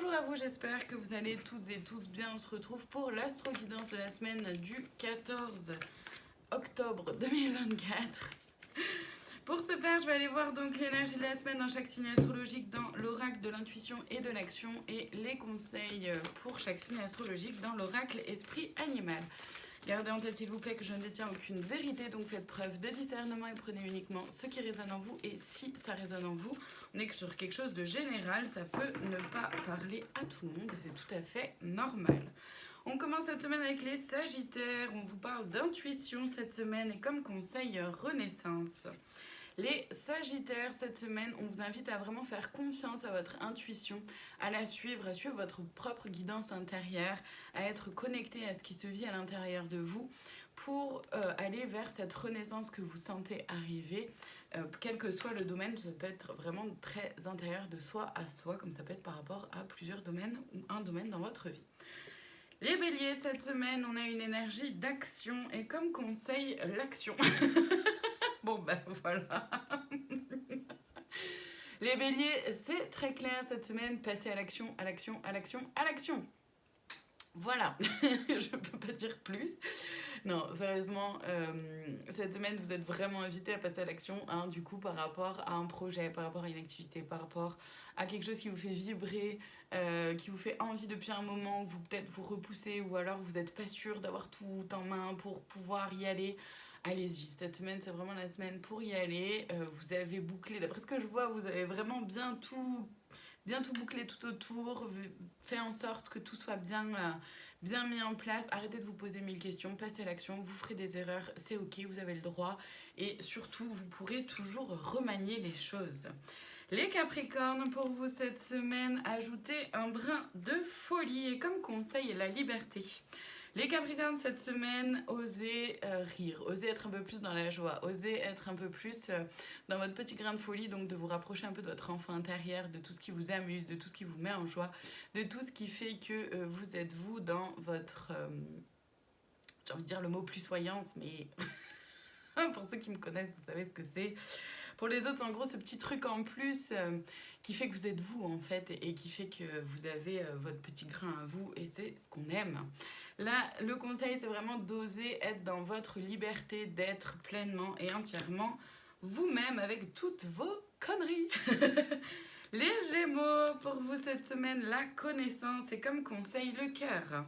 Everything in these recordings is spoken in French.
Bonjour à vous, j'espère que vous allez toutes et tous bien. On se retrouve pour l'astro-guidance de la semaine du 14 octobre 2024. Pour ce faire, je vais aller voir donc l'énergie de la semaine dans chaque signe astrologique dans l'oracle de l'intuition et de l'action et les conseils pour chaque signe astrologique dans l'oracle esprit animal. Gardez en tête s'il vous plaît que je ne détiens aucune vérité, donc faites preuve de discernement et prenez uniquement ce qui résonne en vous. Et si ça résonne en vous, on est sur quelque chose de général, ça peut ne pas parler à tout le monde et c'est tout à fait normal. On commence cette semaine avec les Sagittaires, on vous parle d'intuition cette semaine et comme conseil renaissance. Les Sagittaires, cette semaine, on vous invite à vraiment faire confiance à votre intuition, à la suivre, à suivre votre propre guidance intérieure, à être connecté à ce qui se vit à l'intérieur de vous pour aller vers cette renaissance que vous sentez arriver, quel que soit le domaine. Ça peut être vraiment très intérieur de soi à soi, comme ça peut être par rapport à plusieurs domaines ou un domaine dans votre vie. Les Béliers, cette semaine, on a une énergie d'action et comme conseil, l'action. Bon ben voilà. Les Béliers, c'est très clair cette semaine, passez à l'action, à l'action, à l'action, à l'action. Voilà, je ne peux pas dire plus. Non, sérieusement, cette semaine, vous êtes vraiment invité à passer à l'action, hein, du coup, par rapport à un projet, par rapport à une activité, par rapport à quelque chose qui vous fait vibrer, qui vous fait envie depuis un moment, où vous peut-être vous repoussez, ou alors vous n'êtes pas sûr d'avoir tout en main pour pouvoir y aller. Allez-y, cette semaine, c'est vraiment la semaine pour y aller. Vous avez bouclé, d'après ce que je vois, vous avez vraiment bien tout bouclé tout autour, fait en sorte que tout soit bien mis en place. Arrêtez de vous poser 1000 questions, passez à l'action, vous ferez des erreurs, c'est ok, vous avez le droit. Et surtout, vous pourrez toujours remanier les choses. Les Capricornes, pour vous cette semaine, ajoutez un brin de folie et comme conseil, la liberté. Les Capricornes, cette semaine, osez rire, osez être un peu plus dans la joie, osez être un peu plus dans votre petit grain de folie, donc de vous rapprocher un peu de votre enfant intérieur, de tout ce qui vous amuse, de tout ce qui vous met en joie, de tout ce qui fait que vous êtes vous dans votre... j'ai envie de dire le mot plus soyance, mais pour ceux qui me connaissent, vous savez ce que c'est. Pour les autres, en gros, ce petit truc en plus qui fait que vous êtes vous, en fait, et qui fait que vous avez votre petit grain à vous, et c'est ce qu'on aime. Là, le conseil, c'est vraiment d'oser être dans votre liberté, d'être pleinement et entièrement vous-même avec toutes vos conneries. Les Gémeaux, pour vous cette semaine, la connaissance et comme conseil, le cœur.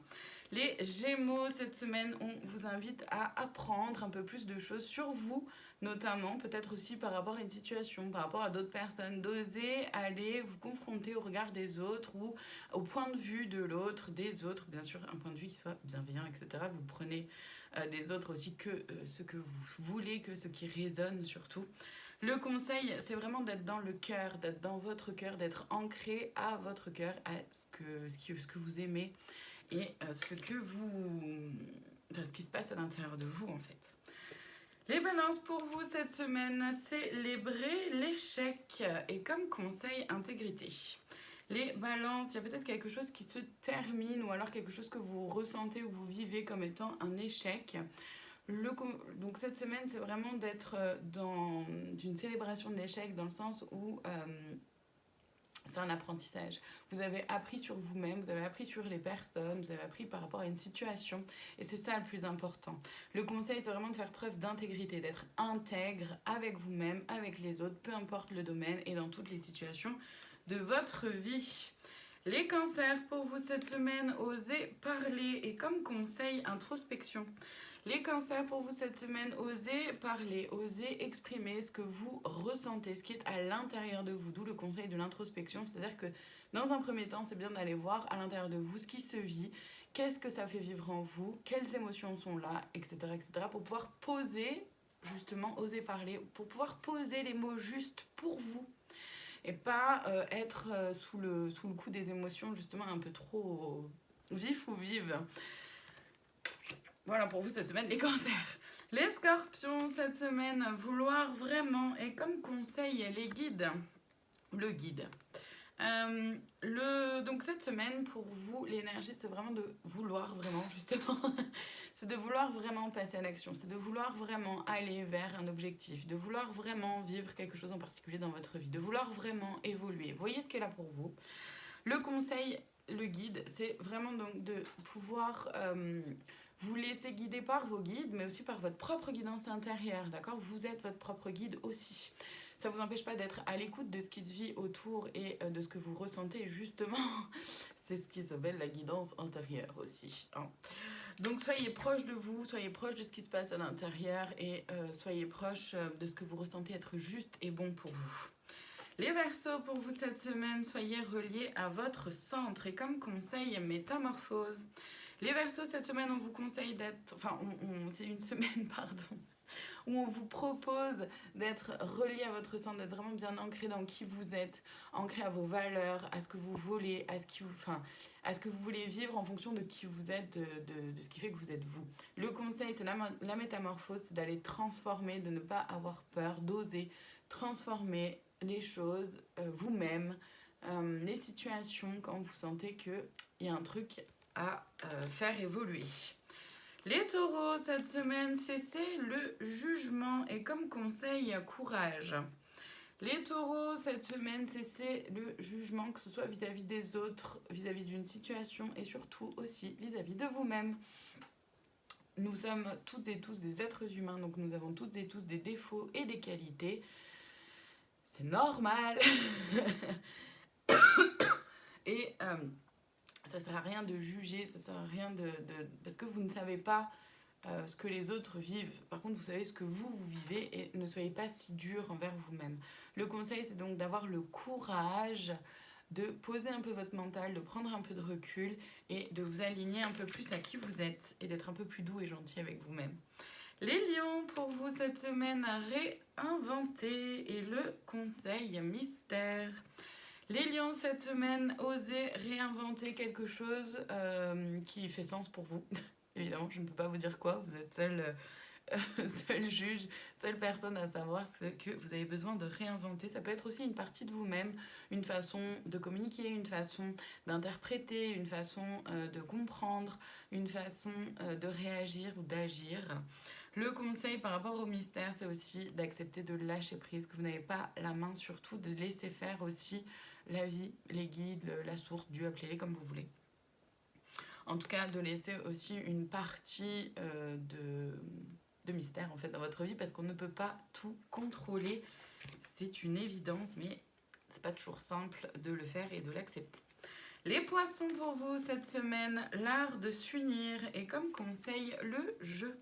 Les Gémeaux, cette semaine, on vous invite à apprendre un peu plus de choses sur vous, notamment peut-être aussi par rapport à une situation, par rapport à d'autres personnes, d'oser aller vous confronter au regard des autres ou au point de vue de l'autre, des autres, bien sûr, un point de vue qui soit bienveillant, etc. Vous prenez des autres aussi que ce que vous voulez, que ce qui résonne surtout. Le conseil, c'est vraiment d'être dans le cœur, d'être dans votre cœur, d'être ancré à votre cœur, à ce que vous aimez et ce qui se passe à l'intérieur de vous en fait. Les balances pour vous cette semaine, célébrez l'échec et comme conseil, intégrité. Les balances, il y a peut-être quelque chose qui se termine ou alors quelque chose que vous ressentez ou vous vivez comme étant un échec. Donc cette semaine, c'est vraiment d'être dans une célébration de l'échec dans le sens où c'est un apprentissage. Vous avez appris sur vous-même, vous avez appris sur les personnes, vous avez appris par rapport à une situation et c'est ça le plus important. Le conseil, c'est vraiment de faire preuve d'intégrité, d'être intègre avec vous-même, avec les autres, peu importe le domaine et dans toutes les situations de votre vie. Les cancers, pour vous cette semaine, osez parler et comme conseil, introspection. Les cancers, pour vous cette semaine, osez parler, osez exprimer ce que vous ressentez, ce qui est à l'intérieur de vous, d'où le conseil de l'introspection, c'est-à-dire que dans un premier temps, c'est bien d'aller voir à l'intérieur de vous ce qui se vit, qu'est-ce que ça fait vivre en vous, quelles émotions sont là, etc., etc., pour pouvoir poser, justement, oser parler, pour pouvoir poser les mots justes pour vous, et pas être sous le coup des émotions, justement, un peu trop vif ou vive. Voilà pour vous cette semaine, les cancers. Les scorpions, cette semaine, vouloir vraiment, et comme conseil, les guides, le guide. Donc cette semaine, pour vous, l'énergie, c'est vraiment de vouloir vraiment, justement, c'est de vouloir vraiment passer à l'action, c'est de vouloir vraiment aller vers un objectif, de vouloir vraiment vivre quelque chose en particulier dans votre vie, de vouloir vraiment évoluer. Voyez ce qui est là pour vous. Le conseil, le guide, c'est vraiment donc de pouvoir vous laisser guider par vos guides, mais aussi par votre propre guidance intérieure, d'accord? Vous êtes votre propre guide aussi. Ça ne vous empêche pas d'être à l'écoute de ce qui se vit autour et de ce que vous ressentez, justement. C'est ce qui s'appelle la guidance intérieure aussi, hein. Donc soyez proche de vous, soyez proche de ce qui se passe à l'intérieur et soyez proche de ce que vous ressentez être juste et bon pour vous. Les Verseaux, pour vous cette semaine, soyez reliés à votre centre et comme conseil, métamorphose. Les Verseaux, cette semaine, on vous conseille d'être... Enfin, c'est une semaine, pardon, où on vous propose d'être relié à votre centre, d'être vraiment bien ancré dans qui vous êtes, ancré à vos valeurs, à ce que vous voulez, à ce que vous voulez vivre en fonction de qui vous êtes, de ce qui fait que vous êtes vous. Le conseil, c'est la métamorphose, c'est d'aller transformer, de ne pas avoir peur, d'oser transformer les choses, vous-même, les situations quand vous sentez qu'il y a un truc à faire évoluer. Les taureaux, cette semaine, cessez le jugement et comme conseil, courage. Les taureaux, cette semaine, cessez le jugement, que ce soit vis-à-vis des autres, vis-à-vis d'une situation et surtout aussi vis-à-vis de vous-même. Nous sommes toutes et tous des êtres humains, donc nous avons toutes et tous des défauts et des qualités. C'est normal. Et ça sert à rien de juger, ça sert à rien parce que vous ne savez pas ce que les autres vivent. Par contre, vous savez ce que vous vivez et ne soyez pas si dur envers vous-même. Le conseil, c'est donc d'avoir le courage de poser un peu votre mental, de prendre un peu de recul et de vous aligner un peu plus à qui vous êtes et d'être un peu plus doux et gentil avec vous-même. Les lions, pour vous cette semaine, à réinventer et le conseil mystère. Les lions, cette semaine, osez réinventer quelque chose qui fait sens pour vous. Évidemment, je ne peux pas vous dire quoi, vous êtes seul juge, seule personne à savoir ce que vous avez besoin de réinventer. Ça peut être aussi une partie de vous-même, une façon de communiquer, une façon d'interpréter, une façon de comprendre, une façon de réagir ou d'agir. Le conseil par rapport au mystère, c'est aussi d'accepter de lâcher prise, que vous n'avez pas la main sur tout, de laisser faire aussi la vie, les guides, la source, Dieu, appelez-les comme vous voulez. En tout cas, de laisser aussi une partie de mystère en fait dans votre vie parce qu'on ne peut pas tout contrôler. C'est une évidence, mais c'est pas toujours simple de le faire et de l'accepter. Les poissons, pour vous cette semaine, l'art de s'unir et comme conseil, le jeu.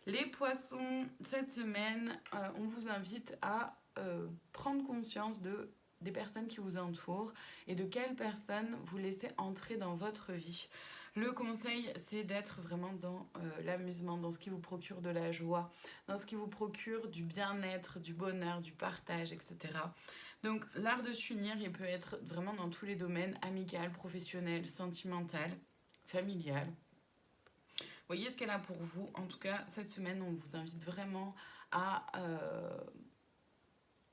Les poissons, cette semaine, on vous invite à prendre conscience des personnes qui vous entourent et de quelles personnes vous laissez entrer dans votre vie. Le conseil, c'est d'être vraiment dans l'amusement, dans ce qui vous procure de la joie, dans ce qui vous procure du bien-être, du bonheur, du partage, etc. Donc l'art de s'unir, il peut être vraiment dans tous les domaines, amical, professionnel, sentimental, familial. Voyez ce qu'elle a pour vous. En tout cas, cette semaine, on vous invite vraiment à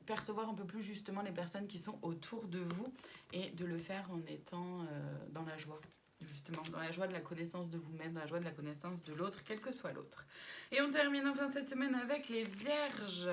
percevoir un peu plus justement les personnes qui sont autour de vous et de le faire en étant dans la joie. Justement, dans la joie de la connaissance de vous-même, dans la joie de la connaissance de l'autre, quel que soit l'autre. Et on termine enfin cette semaine avec les vierges.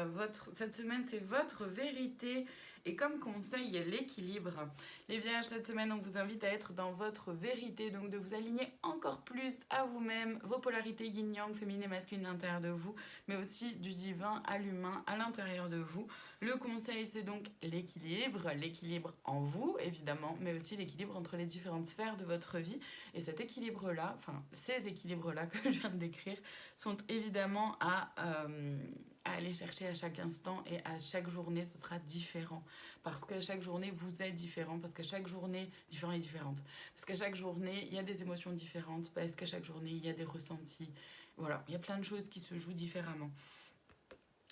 Cette semaine, c'est votre vérité. Et comme conseil, l'équilibre. Les vierges, cette semaine, on vous invite à être dans votre vérité, donc de vous aligner encore plus à vous-même, vos polarités yin-yang, féminine et masculine à l'intérieur de vous, mais aussi du divin à l'humain à l'intérieur de vous. Le conseil, c'est donc l'équilibre en vous, évidemment, mais aussi l'équilibre entre les différentes sphères de votre vie. Et cet équilibre-là, enfin, ces équilibres-là que je viens de décrire, sont évidemment à aller chercher à chaque instant et à chaque journée, ce sera différent. Parce qu'à chaque journée, vous êtes différent, parce qu'à chaque journée, différent et différente. Parce qu'à chaque journée, il y a des émotions différentes, parce qu'à chaque journée, il y a des ressentis. Voilà, il y a plein de choses qui se jouent différemment.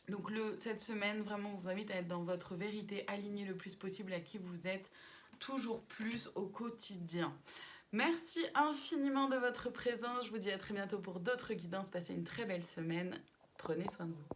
Donc cette semaine, vraiment, on vous invite à être dans votre vérité, aligné le plus possible à qui vous êtes, toujours plus au quotidien. Merci infiniment de votre présence. Je vous dis à très bientôt pour d'autres guidances. Passez une très belle semaine. Prenez soin de vous.